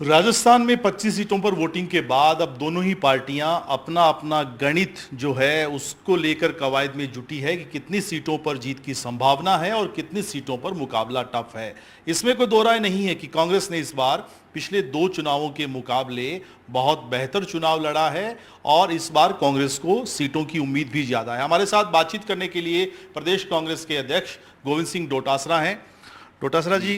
राजस्थान में 25 सीटों पर वोटिंग के बाद अब दोनों ही पार्टियां अपना अपना गणित जो है उसको लेकर कवायद में जुटी है कि कितनी सीटों पर जीत की संभावना है और कितनी सीटों पर मुकाबला टफ है। इसमें कोई दो राय नहीं है कि कांग्रेस ने इस बार पिछले दो चुनावों के मुकाबले बहुत बेहतर चुनाव लड़ा है और इस बार कांग्रेस को सीटों की उम्मीद भी ज्यादा है। हमारे साथ बातचीत करने के लिए प्रदेश कांग्रेस के अध्यक्ष गोविंद सिंह डोटासरा हैं। डोटासरा जी,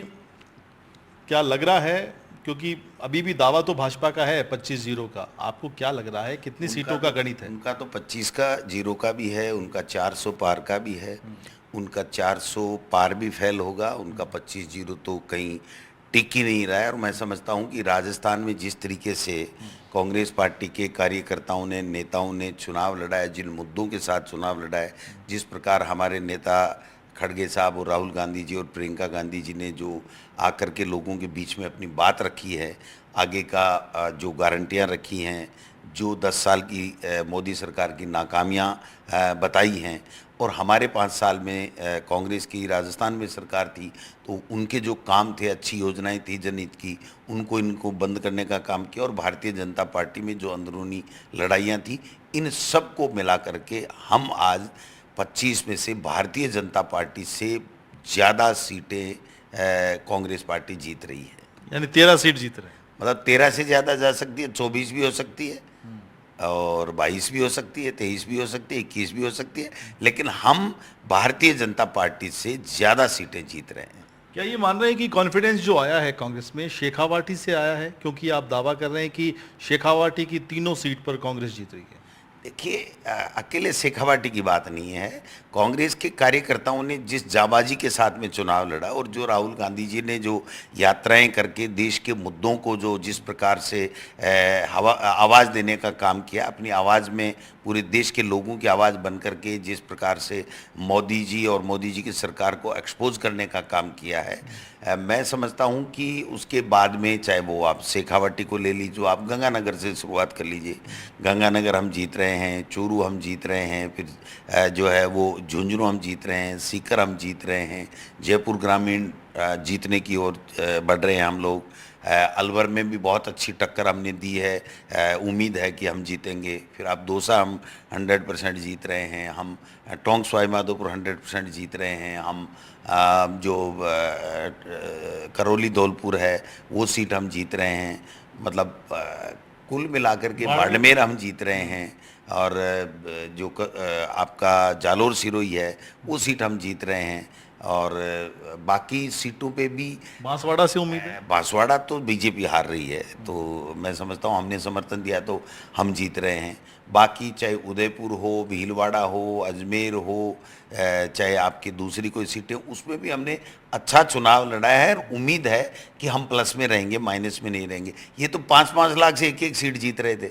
क्या लग रहा है, क्योंकि अभी भी दावा तो भाजपा का है 25-0 का, आपको क्या लग रहा है कितनी सीटों का गणित है? उनका तो 25 का जीरो का भी है, उनका 400 पार का भी है। उनका 400 पार भी फेल होगा, उनका 25-0 तो कहीं टिक ही नहीं रहा है। और मैं समझता हूं कि राजस्थान में जिस तरीके से कांग्रेस पार्टी के कार्यकर्ताओं ने, नेताओं ने चुनाव लड़ा है, जिन मुद्दों के साथ चुनाव लड़ा है, जिस प्रकार हमारे नेता खड़गे साहब और राहुल गांधी जी और प्रियंका गांधी जी ने जो आकर के लोगों के बीच में अपनी बात रखी है, आगे का जो गारंटियां रखी हैं, जो 10 साल की मोदी सरकार की नाकामियां बताई हैं, और हमारे 5 साल में कांग्रेस की राजस्थान में सरकार थी, तो उनके जो काम थे, अच्छी योजनाएं थी जनहित की, उनको इनको बंद करने का काम किया। और भारतीय जनता पार्टी में जो अंदरूनी लड़ाइयाँ थी, इन सब को मिला करके हम आज 25 में से भारतीय जनता पार्टी से ज़्यादा सीटें कांग्रेस पार्टी जीत रही है। यानी 13 सीट जीत रहे हैं। मतलब 13 से ज़्यादा जा सकती है, 24 भी हो सकती है और 22 भी हो सकती है, 23 भी हो सकती है, 21 भी हो सकती है, लेकिन हम भारतीय जनता पार्टी से ज़्यादा सीटें जीत रहे हैं। क्या ये मान रहे हैं कि कॉन्फिडेंस जो आया है कांग्रेस में शेखावाटी से आया है, क्योंकि आप दावा कर रहे हैं कि शेखावाटी की तीनों सीट पर कांग्रेस जीत रही है? देखिए, अकेले शेखावाटी की बात नहीं है। कांग्रेस के कार्यकर्ताओं ने जिस जाबाजी के साथ में चुनाव लड़ा, और जो राहुल गांधी जी ने जो यात्राएं करके देश के मुद्दों को जो जिस प्रकार से आवाज़ देने का काम किया, अपनी आवाज़ में पूरे देश के लोगों की आवाज़ बन करके जिस प्रकार से मोदी जी और मोदी जी की सरकार को एक्सपोज करने का काम किया है, मैं समझता हूं कि उसके बाद में, चाहे वो आप शेखावाटी को ले लीजिए, आप गंगानगर से शुरुआत कर लीजिए। गंगानगर हम जीत रहे हैं, चूरू हम जीत रहे हैं, फिर जो है वो झुंझुनू हम जीत रहे हैं, सीकर हम जीत रहे हैं, जयपुर ग्रामीण जीतने की ओर बढ़ रहे हैं हम लोग। अलवर में भी बहुत अच्छी टक्कर हमने दी है, उम्मीद है कि हम जीतेंगे। फिर आप दौसा हम 100% जीत रहे हैं, हम टोंक सवाई माधोपुर 100% जीत रहे हैं, हम जो करौली धौलपुर है वो सीट हम जीत रहे हैं। मतलब कुल मिलाकर के बाड़मेर हम जीत रहे हैं, और जो आपका जालोर सिरोही है वो सीट हम जीत रहे हैं, और बाकी सीटों पे भी बांसवाड़ा से उम्मीद है? बांसवाड़ा तो बीजेपी हार रही है, तो मैं समझता हूँ हमने समर्थन दिया तो हम जीत रहे हैं। बाकी चाहे उदयपुर हो, भीलवाड़ा हो, अजमेर हो, चाहे आपकी दूसरी कोई सीटें, उसमें भी हमने अच्छा चुनाव लड़ा है, और उम्मीद है कि हम प्लस में रहेंगे, माइनस में नहीं रहेंगे। ये तो 5-5 लाख से एक एक सीट जीत रहे थे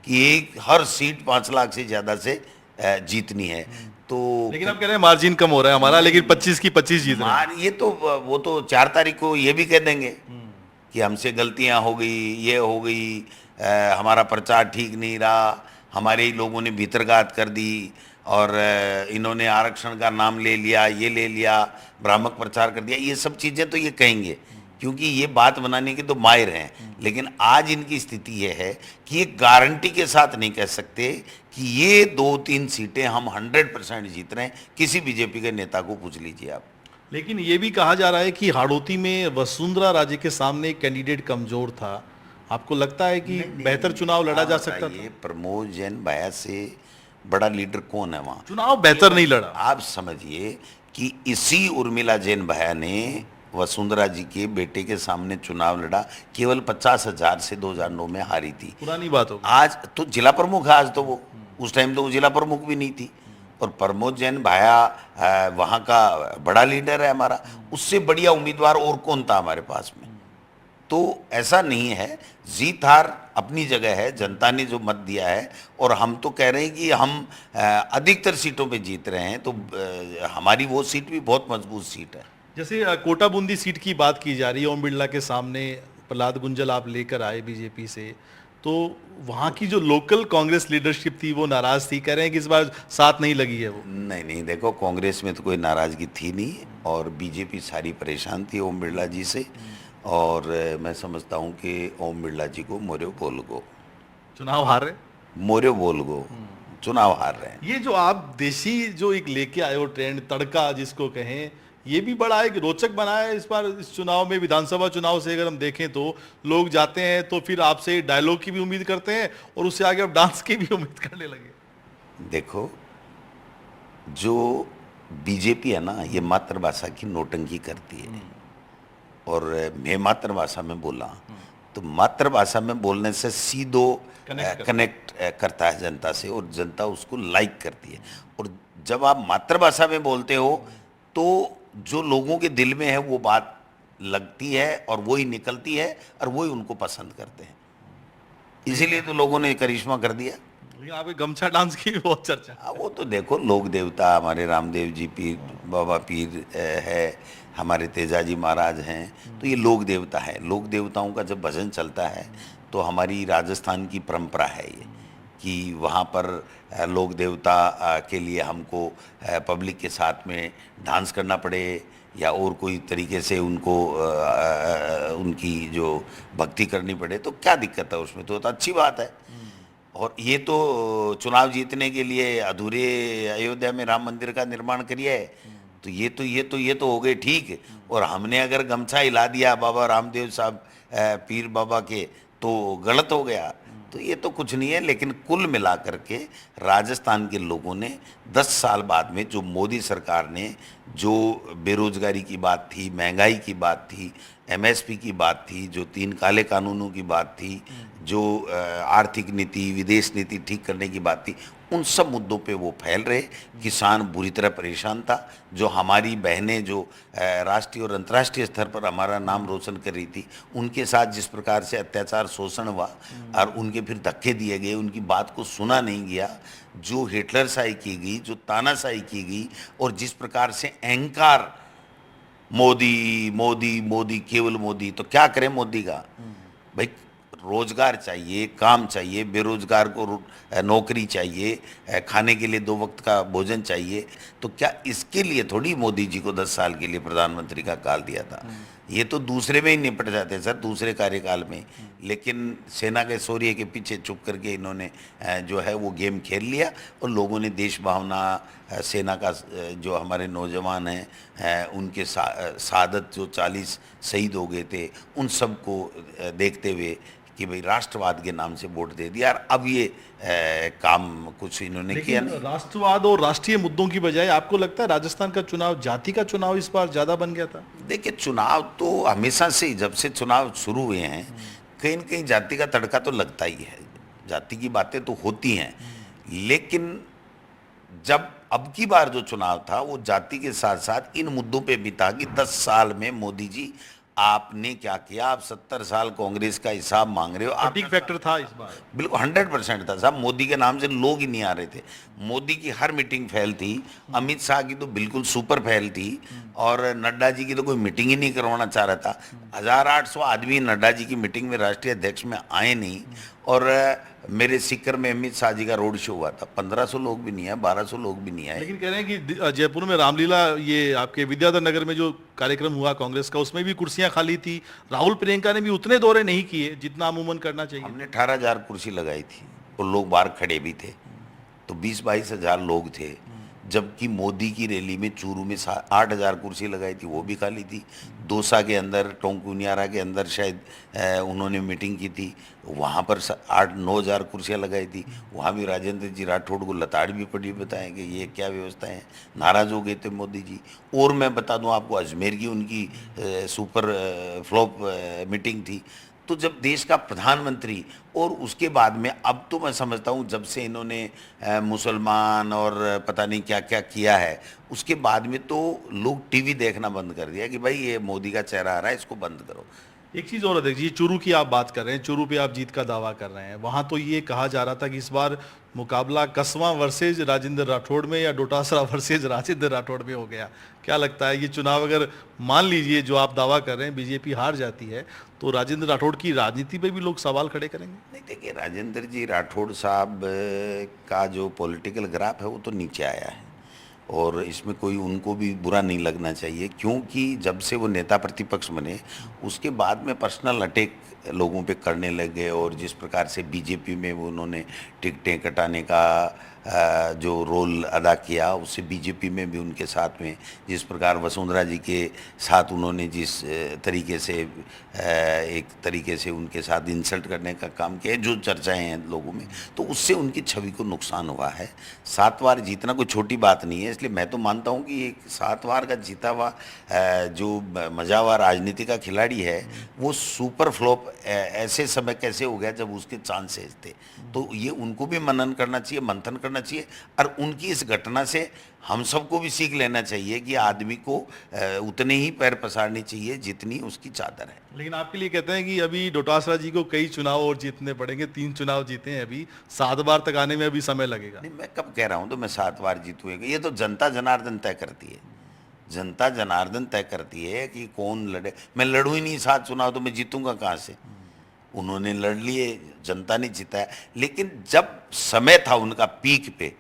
कि हर सीट 5 लाख से ज़्यादा से जीतनी है। तो लेकिन आप कह रहे हैं मार्जिन कम हो रहा है हमारा, लेकिन 25 की 25 जीत रहे हैं। ये तो वो तो 4 तारीख को ये भी कह देंगे कि हमसे गलतियां हो गई, ये हो गई, हमारा प्रचार ठीक नहीं रहा, हमारे ही लोगों ने भीतरघात कर दी, और इन्होंने आरक्षण का नाम ले लिया, ये ले लिया, भ्रामक प्रचार कर दिया। ये सब चीज़ें तो ये कहेंगे, क्योंकि ये बात बनाने के तो माहिर हैं। लेकिन आज इनकी स्थिति ये है कि ये गारंटी के साथ नहीं कह सकते कि ये 2-3 सीटें हम 100% जीत रहे हैं। किसी बीजेपी के नेता को पूछ लीजिए आप। लेकिन ये भी कहा जा रहा है कि हाड़ौती में वसुंधरा राजे के सामने कैंडिडेट कमजोर था। आपको लगता है कि बेहतर चुनाव लड़ा जा सकता था? ये प्रमोद जैन भाया से बड़ा लीडर कौन है वहाँ? चुनाव बेहतर नहीं लड़ा। आप समझिए कि इसी उर्मिला जैन भाया ने वसुंधरा जी के बेटे के सामने चुनाव लड़ा, केवल 50,000 से 2009 में हारी थी। पुरानी बात हो। आज तो जिला प्रमुख है, आज तो वो, उस टाइम तो वो जिला प्रमुख भी नहीं थी। और प्रमोद जैन भाया वहाँ का बड़ा लीडर है हमारा, उससे बढ़िया उम्मीदवार और कौन था हमारे पास में? तो ऐसा नहीं है, जीत हार अपनी जगह है, जनता ने जो मत दिया है, और हम तो कह रहे हैं कि हम अधिकतर सीटों पे जीत रहे हैं, तो हमारी वो सीट भी बहुत मजबूत सीट है। जैसे कोटा बूंदी सीट की बात की जा रही है, ओम बिरला के सामने प्रहलाद गुंजल आप लेकर आए बीजेपी से, तो वहाँ की जो लोकल कांग्रेस लीडरशिप थी वो नाराज थी, कह रहे हैं कि इस बार साथ नहीं लगी है वो। नहीं नहीं, देखो कांग्रेस में तो कोई नाराजगी थी नहीं, और बीजेपी सारी परेशान थी ओम बिरला जी से। और मैं समझता हूँ कि ओम बिरला जी को मोरे बोल गो, चुनाव हार रहे। मोरे बोल गो, चुनाव हार रहे हैं। ये जो आप देसी जो एक लेके आए हो ट्रेंड तड़का जिसको कहें, ये भी बड़ा एक रोचक बना है इस बार इस चुनाव में। विधानसभा चुनाव से अगर हम देखें तो लोग जाते हैं तो फिर आपसे डायलॉग की भी उम्मीद करते हैं और उससे आगे अब डांस की भी उम्मीद करने लगे। देखो, जो बीजेपी है ना, ये मातृभाषा की नौटंकी करती है। और मैं मातृभाषा में बोला तो मातृभाषा में बोलने से सीधो कनेक्ट करता है जनता से, और जनता उसको लाइक करती है। और जब आप मातृभाषा में बोलते हो तो जो लोगों के दिल में है वो बात लगती है और वही निकलती है और वही उनको पसंद करते हैं। इसीलिए तो लोगों ने करिश्मा कर दिया। यहाँ पे गमछा डांस की भी बहुत चर्चा। वो तो देखो, लोक देवता हमारे रामदेव जी पीर, बाबा पीर है, हमारे तेजाजी महाराज हैं, तो ये लोक देवता है। लोक देवताओं का जब भजन चलता है तो हमारी राजस्थान की परंपरा है ये, कि वहाँ पर लोक देवता के लिए हमको पब्लिक के साथ में डांस करना पड़े या और कोई तरीके से उनको उनकी जो भक्ति करनी पड़े, तो क्या दिक्कत है उसमें? तो अच्छी बात है। और ये तो चुनाव जीतने के लिए अधूरे अयोध्या में राम मंदिर का निर्माण करिए, तो ये तो हो गए ठीक। और हमने अगर गमछा हिला दिया बाबा रामदेव साहब पीर बाबा के, तो गलत हो गया। तो ये तो कुछ नहीं है। लेकिन कुल मिला करके राजस्थान के लोगों ने 10 साल बाद में जो मोदी सरकार ने जो बेरोजगारी की बात थी, महंगाई की बात थी, एमएसपी की बात थी, जो 3 काले कानूनों की बात थी, जो आर्थिक नीति, विदेश नीति ठीक करने की बात थी, उन सब मुद्दों पे वो फैल रहे। किसान बुरी तरह परेशान था। जो हमारी बहनें जो राष्ट्रीय और अंतर्राष्ट्रीय स्तर पर हमारा नाम रोशन कर रही थी, उनके साथ जिस प्रकार से अत्याचार शोषण हुआ और उनके फिर धक्के दिए गए, उनकी बात को सुना नहीं गया, जो हिटलरशाही की गई, जो तानाशाही की गई, और जिस प्रकार से अहंकार मोदी मोदी मोदी केवल मोदी, तो क्या करें मोदी का? भाई, रोजगार चाहिए, काम चाहिए, बेरोजगार को नौकरी चाहिए, खाने के लिए 2 वक्त का भोजन चाहिए। तो क्या इसके लिए थोड़ी मोदी जी को 10 साल के लिए प्रधानमंत्री का काल दिया था? ये तो दूसरे में ही निपट जाते सर, दूसरे कार्यकाल में। लेकिन सेना के शौर्य के पीछे छुप करके इन्होंने जो है वो गेम खेल लिया, और लोगों ने देश भावना, सेना का जो हमारे नौजवान हैं उनके शहादत जो 40 शहीद हो गए थे, उन सब को देखते हुए कि भाई राष्ट्रवाद के नाम से वोट दे दिया। और अब ये काम कुछ इन्होंने किया नहीं। राष्ट्रवाद और राष्ट्रीय मुद्दों की बजाय आपको लगता है राजस्थान का चुनाव जाति का चुनाव इस बार ज्यादा बन गया था? देखिए, चुनाव तो हमेशा से ही, जब से चुनाव शुरू हुए हैं, कहीं न कहीं जाति का तड़का तो लगता ही है। जाति की बातें तो होती हैं, लेकिन जब अब की बार जो चुनाव था वो जाति के साथ साथ इन मुद्दों पे भी था कि 10 साल में मोदी जी आपने क्या किया। आप 70 साल कांग्रेस का हिसाब मांग रहे हो। फटीग फैक्टर था इस बार। बिल्कुल 100% था साहब। मोदी के नाम से लोग ही नहीं आ रहे थे। मोदी की हर मीटिंग फेल थी। अमित शाह की तो बिल्कुल सुपर फेल थी। और नड्डा जी की तो कोई मीटिंग ही नहीं करवाना चाह रहा था। 1800 आदमी नड्डा जी की मीटिंग में, राष्ट्रीय अध्यक्ष में आए नहीं। और मेरे सीकर में अमित शाह जी का रोड शो हुआ था, 1500 लोग भी नहीं आए, 1200 लोग भी नहीं आए। लेकिन कह रहे हैं कि जयपुर में रामलीला, ये आपके विद्याधर नगर में जो कार्यक्रम हुआ कांग्रेस का, उसमें भी कुर्सियां खाली थी। राहुल प्रियंका ने भी उतने दौरे नहीं किए जितना अमूमन करना चाहिए। हमने 18,000 कुर्सी लगाई थी और लोग बाहर खड़े भी थे, तो 20-22 हज़ार लोग थे। जबकि मोदी की रैली में चूरू में 8,000 कुर्सी लगाई थी, वो भी खाली थी। दौसा के अंदर, टोंकुनियारा के अंदर शायद उन्होंने मीटिंग की थी, वहाँ पर 8-9 हज़ार कुर्सियाँ लगाई थी। वहाँ भी राजेंद्र जी राठौड़ को लताड़ भी पड़ी, बताएं कि ये क्या व्यवस्था है। नाराज़ हो गए थे मोदी जी। और मैं बता दूं आपको, अजमेर की उनकी सुपर फ्लॉप मीटिंग थी। तो जब देश का प्रधानमंत्री, और उसके बाद में अब तो मैं समझता हूँ जब से इन्होंने मुसलमान और पता नहीं क्या क्या किया है, उसके बाद में तो लोग टीवी देखना बंद कर दिया कि भाई ये मोदी का चेहरा आ रहा है, इसको बंद करो। एक चीज़ और देखिए, चूरू की आप बात कर रहे हैं, चूरू पे आप जीत का दावा कर रहे हैं। वहाँ तो ये कहा जा रहा था कि इस बार मुकाबला कसवा वर्सेज राजेंद्र राठौड़ में या डोटासरा वर्सेज राजेंद्र राठौड़ में हो गया। क्या लगता है, ये चुनाव अगर मान लीजिए जो आप दावा कर रहे हैं बीजेपी हार जाती है, तो राजेंद्र राठौड़ की राजनीति पे भी लोग सवाल खड़े करेंगे? नहीं, देखिए, राजेंद्र जी राठौड़ साहब का जो पॉलिटिकल ग्राफ है वो तो नीचे आया है। और इसमें कोई उनको भी बुरा नहीं लगना चाहिए, क्योंकि जब से वो नेता प्रतिपक्ष बने उसके बाद में पर्सनल अटैक लोगों पे करने लगे, और जिस प्रकार से बीजेपी में वो उन्होंने टिकटें कटाने का जो रोल अदा किया, उससे बीजेपी में भी उनके साथ में जिस प्रकार वसुंधरा जी के साथ उन्होंने जिस तरीके से एक तरीके से उनके साथ इंसल्ट करने का काम किया, जो चर्चाएं हैं लोगों में, तो उससे उनकी छवि को नुकसान हुआ है। 7 बार जीतना कोई छोटी बात नहीं है, इसलिए मैं तो मानता हूं कि एक 7 बार का जीता हुआ जो मजावा राजनीति का खिलाड़ी है वो सुपर फ्लॉप ऐसे समय कैसे हो गया जब उसके चांसेस थे। तो ये उनको भी मनन करना चाहिए, मंथन करना चाहिए, और उनकी इस घटना से हम सबको भी सीख लेना चाहिए कि आदमी को उतने ही पैर पसारने चाहिए जितनी उसकी चादर है। लेकिन आपके लिए कहते हैं कि अभी डोटासरा जी को कई चुनाव और जीतने पड़ेंगे, 3 चुनाव जीते हैं अभी, 7 बार तक आने में अभी समय लगेगा। नहीं, मैं कब कह रहा हूँ तो मैं 7 बार जीतूंगा, ये तो जनता जनार्दन तय करती है। जनता जनार्दन तय करती है कि कौन लड़े। मैं लड़ूं ही नहीं 7 चुनाव तो मैं जीतूंगा कहाँ से। उन्होंने लड़ लिए, जनता ने जिताया, लेकिन जब समय था उनका पीक पे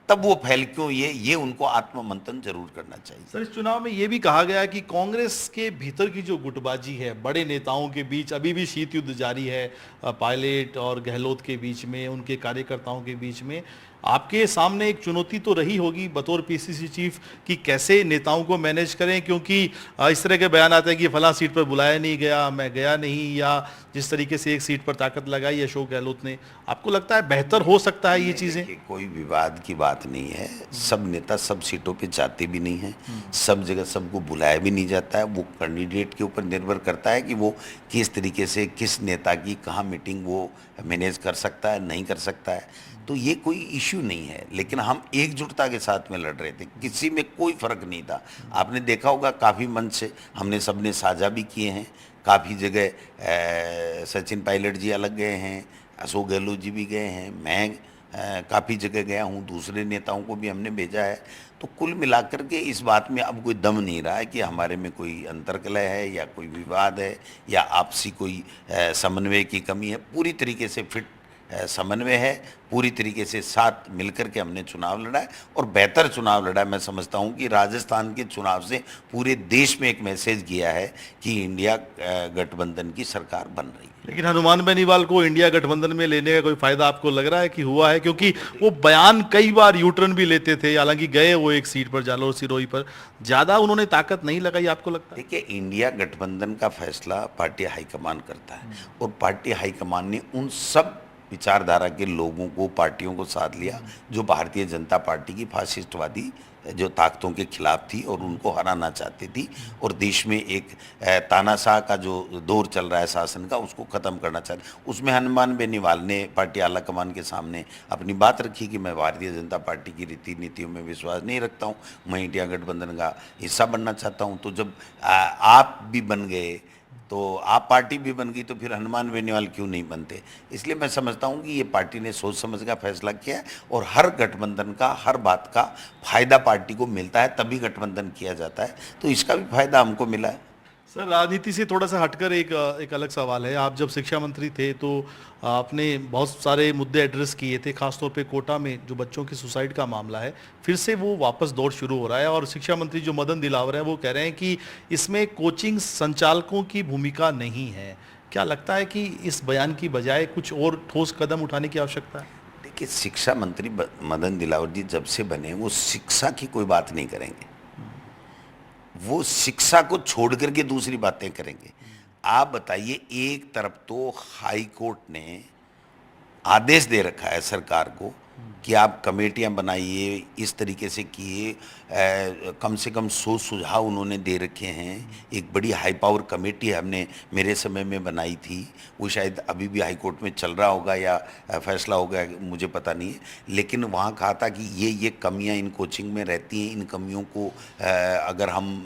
तब वो फैल क्यों, ये उनको आत्ममंथन जरूर करना चाहिए। सर, इस चुनाव में ये भी कहा गया कि कांग्रेस के भीतर की जो गुटबाजी है, बड़े नेताओं के बीच अभी भी शीत युद्ध जारी है, पायलट और गहलोत के बीच में, उनके कार्यकर्ताओं के बीच में। आपके सामने एक चुनौती तो रही होगी बतौर पीसीसी चीफ कि कैसे नेताओं को मैनेज करें, क्योंकि इस तरह के बयान आते हैं कि फला सीट पर बुलाया नहीं गया, मैं गया नहीं, या जिस तरीके से एक सीट पर ताकत लगाई अशोक गहलोत ने। आपको लगता है बेहतर हो सकता है ये चीज़ें? कोई विवाद की बात नहीं है, सब नेता सब सीटों पे जाते भी नहीं हैं, सब जगह सबको बुलाया भी नहीं जाता है। वो कैंडिडेट के ऊपर निर्भर करता है कि वो किस तरीके से किस नेता की कहाँ मीटिंग वो मैनेज कर सकता है, नहीं कर सकता है। तो ये कोई इश्यू नहीं है, लेकिन हम एकजुटता के साथ में लड़ रहे थे, किसी में कोई फर्क नहीं था। आपने देखा होगा काफ़ी मंच से हमने सबने साझा भी किए हैं, काफ़ी जगह सचिन पायलट जी अलग गए हैं, अशोक गहलोत जी भी गए हैं, मैं काफ़ी जगह गया हूँ, दूसरे नेताओं को भी हमने भेजा है। तो कुल मिलाकर के इस बात में अब कोई दम नहीं रहा है कि हमारे में कोई अंतर्कलह है या कोई विवाद है या आपसी कोई समन्वय की कमी है। पूरी तरीके से फिट समन्वय है, पूरी तरीके से साथ मिलकर के हमने चुनाव लड़ा है और बेहतर चुनाव लड़ा है। मैं समझता हूं कि राजस्थान के चुनाव से पूरे देश में एक मैसेज गया है कि इंडिया गठबंधन की सरकार बन रही है। लेकिन हनुमान बेनीवाल को इंडिया गठबंधन में लेने का कोई फायदा आपको लग रहा है कि हुआ है? क्योंकि वो बयान कई बार यूटर्न भी लेते थे, हालांकि गए वो एक सीट पर, जालोर सिरोही पर, ज्यादा उन्होंने ताकत नहीं लगाई, आपको लगता है? देखिए, इंडिया गठबंधन का फैसला पार्टी हाईकमान करता है और पार्टी हाईकमान ने उन सब विचारधारा के लोगों को, पार्टियों को साथ लिया जो भारतीय जनता पार्टी की फासिस्टवादी जो ताकतों के खिलाफ थी और उनको हराना चाहती थी, और देश में एक तानाशाह का जो दौर चल रहा है शासन का, उसको ख़त्म करना चाहते। उसमें हनुमान बेनीवाल ने पार्टी आला कमान के सामने अपनी बात रखी कि मैं भारतीय जनता पार्टी की रीति नीतियों में विश्वास नहीं रखता हूँ, मैं इंडिया गठबंधन का हिस्सा बनना चाहता हूँ। तो जब आप भी बन गए, तो आप पार्टी भी बन गई, तो फिर हनुमान बेनीवाल क्यों नहीं बनते? इसलिए मैं समझता हूं कि ये पार्टी ने सोच समझ का फैसला किया है और हर गठबंधन का, हर बात का फायदा पार्टी को मिलता है, तभी गठबंधन किया जाता है। तो इसका भी फायदा हमको मिला है। सर, राजनीति से थोड़ा सा हटकर एक अलग सवाल है। आप जब शिक्षा मंत्री थे तो आपने बहुत सारे मुद्दे एड्रेस किए थे, खासतौर पे कोटा में जो बच्चों की सुसाइड का मामला है, फिर से वो वापस दौर शुरू हो रहा है, और शिक्षा मंत्री जो मदन दिलावर हैं वो कह रहे हैं कि इसमें कोचिंग संचालकों की भूमिका नहीं है। क्या लगता है कि इस बयान की बजाय कुछ और ठोस कदम उठाने की आवश्यकता है? देखिए, शिक्षा मंत्री मदन दिलावर जी जब से बने वो शिक्षा की कोई बात नहीं करेंगे, वो शिक्षा को छोड़ करके दूसरी बातें करेंगे। आप बताइए, एक तरफ तो हाई कोर्ट ने आदेश दे रखा है सरकार को कि आप कमेटियां बनाइए, इस तरीके से किए, कम से कम 100 सुझाव उन्होंने दे रखे हैं। एक बड़ी हाई पावर कमेटी हमने मेरे समय में बनाई थी, वो शायद अभी भी हाई कोर्ट में चल रहा होगा या फैसला होगा, मुझे पता नहीं है। लेकिन वहाँ कहा था कि ये कमियाँ इन कोचिंग में रहती हैं, इन कमियों को अगर हम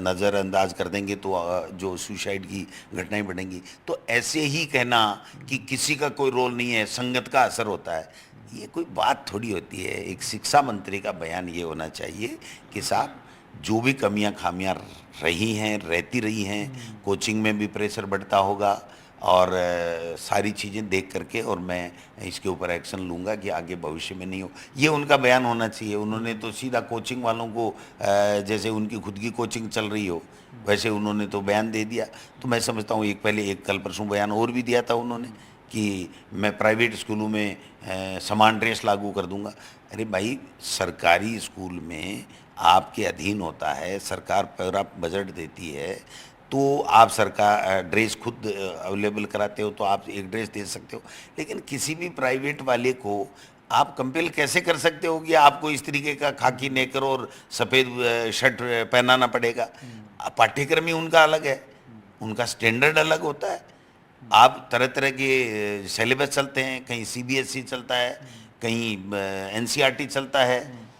नज़रअंदाज कर देंगे तो जो सुसाइड की घटनाएं बढ़ेंगी। तो ऐसे ही कहना कि किसी का कोई रोल नहीं है, संगत का असर होता है, ये कोई बात थोड़ी होती है। एक शिक्षा मंत्री का बयान ये होना चाहिए कि साहब, जो भी कमियां खामियां रही हैं, रहती रही हैं, कोचिंग में भी प्रेशर बढ़ता होगा, और सारी चीज़ें देख करके और मैं इसके ऊपर एक्शन लूँगा कि आगे भविष्य में नहीं हो। ये उनका बयान होना चाहिए। उन्होंने तो सीधा कोचिंग वालों को जैसे उनकी खुद की कोचिंग चल रही हो वैसे उन्होंने तो बयान दे दिया। तो मैं समझता हूँ एक कल परसों बयान और भी दिया था उन्होंने कि मैं प्राइवेट स्कूलों में समान ड्रेस लागू कर दूंगा। अरे भाई, सरकारी स्कूल में आपके अधीन होता है, सरकार पूरा बजट देती है, तो आप सरकार ड्रेस खुद अवेलेबल कराते हो तो आप एक ड्रेस दे सकते हो। लेकिन किसी भी प्राइवेट वाले को आप कंपेल कैसे कर सकते हो कि आपको इस तरीके का खाकी नेकर और सफ़ेद शर्ट पहनाना पड़ेगा? पाठ्यक्रम ही उनका अलग है, उनका स्टैंडर्ड अलग होता है। आप तरह तरह के सिलेबस चलते हैं, कहीं सीबीएसई चलता है, कहीं एनसीईआरटी चलता है,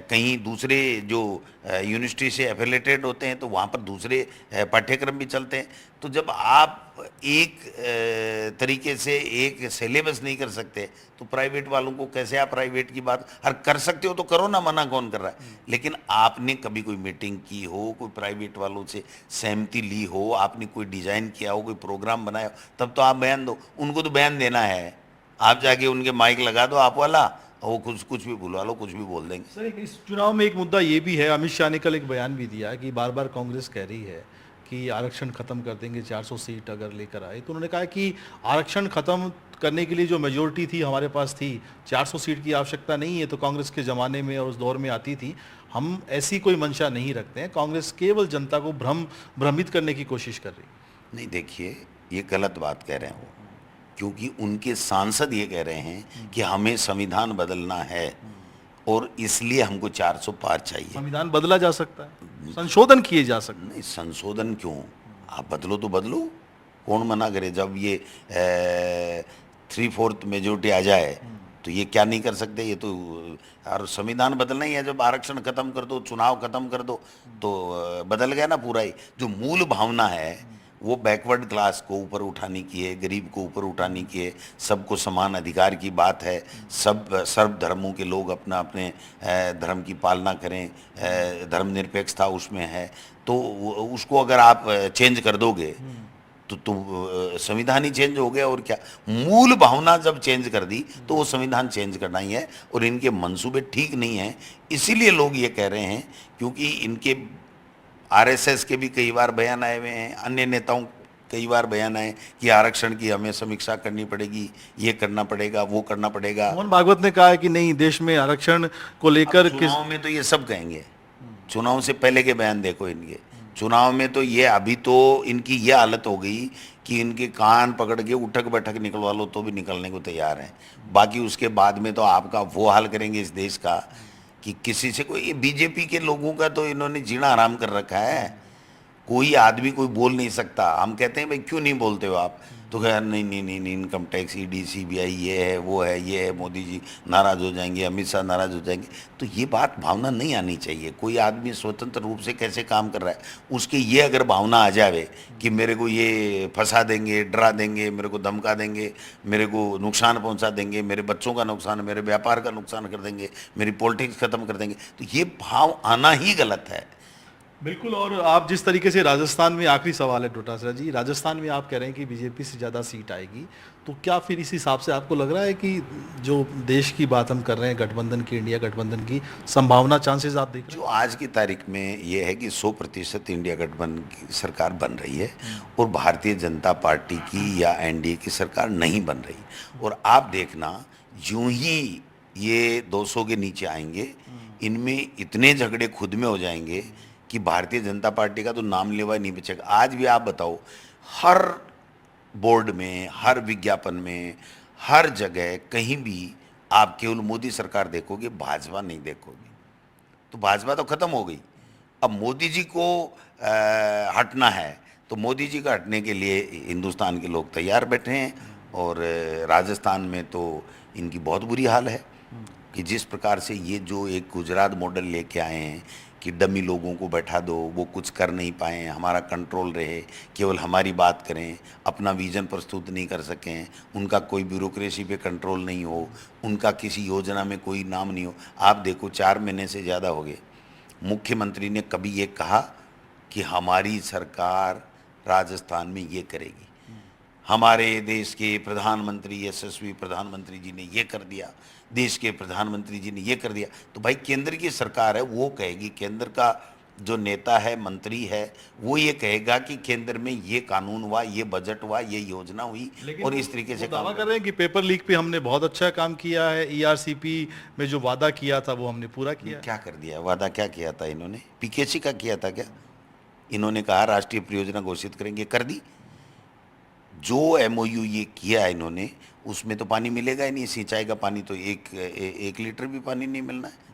कहीं दूसरे जो यूनिवर्सिटी से एफिलेटेड होते हैं तो वहाँ पर दूसरे पाठ्यक्रम भी चलते हैं। तो जब आप एक तरीके से एक सिलेबस नहीं कर सकते तो प्राइवेट वालों को कैसे आप प्राइवेट की बात हर कर सकते हो? तो करो ना, मना कौन कर रहा है? लेकिन आपने कभी कोई मीटिंग की हो, कोई प्राइवेट वालों से सहमति ली हो, आपने कोई डिज़ाइन किया हो, कोई प्रोग्राम बनाया हो, तब तो आप बयान दो। उनको तो बयान देना है, आप जाके उनके माइक लगा दो आप वाला, और वो कुछ भी बुलवा लो, कुछ भी बोल देंगे। सर, इस चुनाव में एक मुद्दा ये भी है, अमित शाह ने कल एक बयान भी दिया कि बार बार कांग्रेस कह रही है कि आरक्षण खत्म कर देंगे 400 सीट अगर लेकर आए। तो उन्होंने कहा कि आरक्षण खत्म करने के लिए जो मेजोरिटी थी हमारे पास थी, 400 सीट की आवश्यकता नहीं है, तो कांग्रेस के ज़माने में और उस दौर में आती थी। हम ऐसी कोई मंशा नहीं रखते हैं, कांग्रेस केवल जनता को भ्रमित करने की कोशिश कर रही है। नहीं, देखिए, ये गलत बात कह रहे हैं वो, क्योंकि उनके सांसद ये कह रहे हैं कि हमें संविधान बदलना है और इसलिए हमको 400 पार चाहिए। संविधान बदला जा सकता है, संशोधन किए जा सकते हैं। नहीं, संशोधन क्यों? आप बदलो तो बदलो, कौन मना करे? जब ये 3/4 मेजोरिटी आ जाए तो ये क्या नहीं कर सकते? ये तो और संविधान बदलना ही है। जब आरक्षण खत्म कर दो, चुनाव खत्म कर दो, तो बदल गया ना पूरा ही। जो मूल भावना है वो बैकवर्ड क्लास को ऊपर उठाने की है, गरीब को ऊपर उठाने की है, सबको समान अधिकार की बात है, सब सर्व धर्मों के लोग अपना अपने धर्म की पालना करें, धर्मनिरपेक्षता उसमें है। तो उसको अगर आप चेंज कर दोगे तो संविधान ही चेंज हो गया, और क्या? मूल भावना जब चेंज कर दी तो वो संविधान चेंज करना ही है। और इनके मंसूबे ठीक नहीं हैं, इसीलिए लोग ये कह रहे हैं, क्योंकि इनके आरएसएस के भी कई बार बयान आए हुए हैं, अन्य नेताओं कई बार बयान आए कि आरक्षण की हमें समीक्षा करनी पड़ेगी, ये करना पड़ेगा, वो करना पड़ेगा। मोहन भागवत ने कहा है कि नहीं, देश में आरक्षण को लेकर चुनाव में तो ये सब कहेंगे, चुनाव से पहले के बयान देखो इनके। चुनाव में तो ये अभी तो इनकी ये हालत हो गई कि इनके कान पकड़ के उठक बैठक निकलवा लो तो भी निकलने को तैयार हैं। बाकी उसके बाद में तो आपका वो हाल करेंगे इस देश का कि किसी से कोई, बीजेपी के लोगों का तो इन्होंने जीना आराम कर रखा है। कोई आदमी कोई बोल नहीं सकता। हम कहते हैं भाई क्यों नहीं बोलते हो आप, तो कह नहीं नहीं नहीं नहीं, इनकम टैक्स, ईडी, सीबीआई, ये है वो है ये है, मोदी जी नाराज़ हो जाएंगे, अमित शाह नाराज़ हो जाएंगे। तो ये बात भावना नहीं आनी चाहिए। कोई आदमी स्वतंत्र रूप से कैसे काम कर रहा है, उसके ये अगर भावना आ जावे कि मेरे को ये फंसा देंगे, डरा देंगे, मेरे को धमका देंगे, मेरे को नुकसान पहुंचा देंगे, मेरे बच्चों का नुकसान, मेरे व्यापार का नुकसान कर देंगे, मेरी पॉलिटिक्स ख़त्म कर देंगे, तो ये भाव आना ही गलत है। बिल्कुल। और आप जिस तरीके से राजस्थान में, आखिरी सवाल है डोटासरा जी, राजस्थान में आप कह रहे हैं कि बीजेपी से ज़्यादा सीट आएगी, तो क्या फिर इस हिसाब से आपको लग रहा है कि जो देश की बात हम कर रहे हैं गठबंधन की, इंडिया गठबंधन की संभावना, चांसेस आप देख रहे जो आज की तारीख में ये है कि 100% इंडिया गठबंधन की सरकार बन रही है और भारतीय जनता पार्टी की या एनडीए की सरकार नहीं बन रही। और आप देखना, यूं ही ये 200 के नीचे आएंगे, इनमें इतने झगड़े खुद में हो जाएंगे कि भारतीय जनता पार्टी का तो नाम लेवा नहीं बचेगा। आज भी आप बताओ, हर बोर्ड में, हर विज्ञापन में, हर जगह कहीं भी आप केवल मोदी सरकार देखोगे, भाजपा नहीं देखोगे। तो भाजपा तो खत्म हो गई। अब मोदी जी को हटना है, तो मोदी जी का हटने के लिए हिंदुस्तान के लोग तैयार बैठे हैं। और राजस्थान में तो इनकी बहुत बुरी हाल है कि जिस प्रकार से ये जो एक गुजरात मॉडल लेके आए हैं कि डमी लोगों को बैठा दो, वो कुछ कर नहीं पाए, हमारा कंट्रोल रहे, केवल हमारी बात करें, अपना विजन प्रस्तुत नहीं कर सकें, उनका कोई ब्यूरोक्रेसी पे कंट्रोल नहीं हो, उनका किसी योजना में कोई नाम नहीं हो। आप देखो, 4 महीने से ज़्यादा हो गए, मुख्यमंत्री ने कभी ये कहा कि हमारी सरकार राजस्थान में ये करेगी। हमारे देश के प्रधानमंत्री यशस्वी प्रधानमंत्री जी ने ये कर दिया, देश के प्रधानमंत्री जी ने ये कर दिया। तो भाई केंद्र की सरकार है, वो कहेगी, केंद्र का जो नेता है, मंत्री है, वो ये कहेगा कि केंद्र में ये कानून हुआ, ये बजट हुआ, ये योजना हुई, और इस तरीके से दावा काम कर रहे हैं कि पेपर लीक पे हमने बहुत अच्छा काम किया है, ईआरसीपी में जो वादा किया था वो हमने पूरा किया। क्या कर दिया? वादा क्या किया था इन्होंने? पीकेसी का किया था क्या? इन्होंने कहा राष्ट्रीय परियोजना घोषित करेंगे, कर दी। जो एमओयू ये किया है इन्होंने, उसमें तो पानी मिलेगा ही नहीं, सिंचाई का पानी तो एक लीटर भी पानी नहीं मिलना है।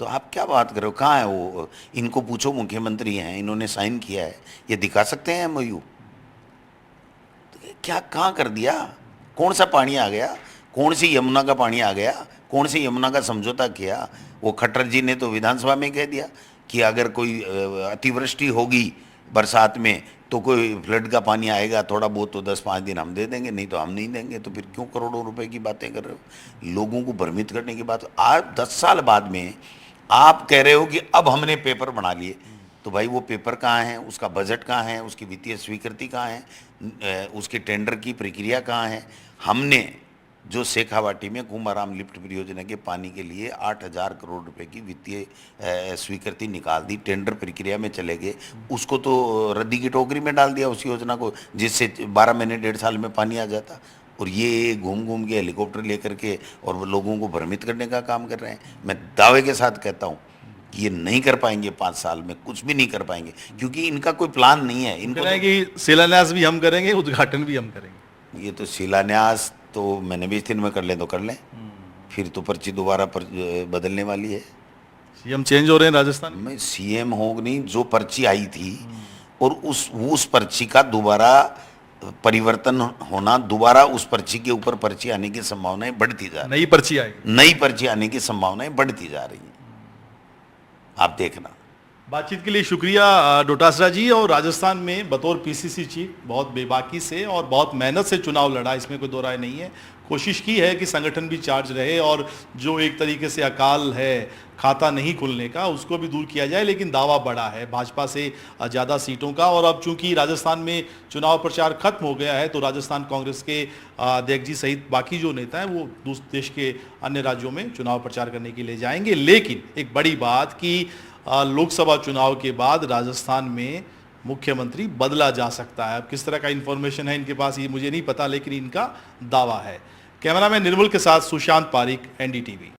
तो आप क्या बात कर रहे हो? कहाँ है वो? इनको पूछो, मुख्यमंत्री हैं, इन्होंने साइन किया है, ये दिखा सकते हैं एमओयू? तो क्या कहाँ कर दिया? कौन सा पानी आ गया? कौन सी यमुना का पानी आ गया? कौन सी यमुना का समझौता किया? वो खट्टर जी ने तो विधानसभा में कह दिया कि अगर कोई अतिवृष्टि होगी बरसात में तो कोई फ्लड का पानी आएगा थोड़ा बहुत, तो 10-5 दिन हम दे देंगे, नहीं तो हम नहीं देंगे। तो फिर क्यों करोड़ों रुपए की बातें कर रहे हो? लोगों को भ्रमित करने की बात। आज 10 साल बाद में आप कह रहे हो कि अब हमने पेपर बना लिए, तो भाई वो पेपर कहाँ है? उसका बजट कहाँ है? उसकी वित्तीय स्वीकृति कहाँ है? उसके टेंडर की प्रक्रिया कहाँ है? हमने जो शेखावाटी में कुंभाराम लिफ्ट परियोजना के पानी के लिए 8,000 करोड़ रुपए की वित्तीय स्वीकृति निकाल दी, टेंडर प्रक्रिया में चले गए, उसको तो रद्दी की टोकरी में डाल दिया उस योजना को, जिससे 12 महीने 1.5 साल में पानी आ जाता। और ये घूम घूम के हेलीकॉप्टर लेकर के और वो लोगों को भ्रमित करने का काम कर रहे हैं। मैं दावे के साथ कहता हूँ कि ये नहीं कर पाएंगे, 5 साल में कुछ भी नहीं कर पाएंगे, क्योंकि इनका कोई प्लान नहीं है। इनको कि शिलान्यास भी हम करेंगे, उद्घाटन भी हम करेंगे। ये तो शिलान्यास तो मैंने 20 दिन में कर लें तो कर लें, फिर तो पर्ची दोबारा बदलने वाली है। सीएम चेंज हो रहे हैं राजस्थान में। मैं सीएम हो नहीं, जो पर्ची आई थी और उस पर्ची का दोबारा परिवर्तन होना, दोबारा उस पर्ची के ऊपर पर्ची आने की संभावनाएं बढ़ती जा रही, नई पर्ची आएगी, नई पर्ची आने की संभावनाएं बढ़ती जा रही हैं, आप देखना। बातचीत के लिए शुक्रिया डोटासरा जी। और राजस्थान में बतौर पीसीसी चीफ बहुत बेबाकी से और बहुत मेहनत से चुनाव लड़ा, इसमें कोई दो राय नहीं है। कोशिश की है कि संगठन भी चार्ज रहे और जो एक तरीके से अकाल है खाता नहीं खुलने का, उसको भी दूर किया जाए। लेकिन दावा बड़ा है भाजपा से ज़्यादा सीटों का। और अब चूंकि राजस्थान में चुनाव प्रचार खत्म हो गया है, तो राजस्थान कांग्रेस के अध्यक्ष जी सहित बाकी जो नेता हैं वो देश के अन्य राज्यों में चुनाव प्रचार करने के लिए जाएंगे। लेकिन एक बड़ी बात कि लोकसभा चुनाव के बाद राजस्थान में मुख्यमंत्री बदला जा सकता है। अब किस तरह का इंफॉर्मेशन है इनके पास ये मुझे नहीं पता, लेकिन इनका दावा है। कैमरामैन निर्मल के साथ सुशांत पारिक, एनडीटीवी।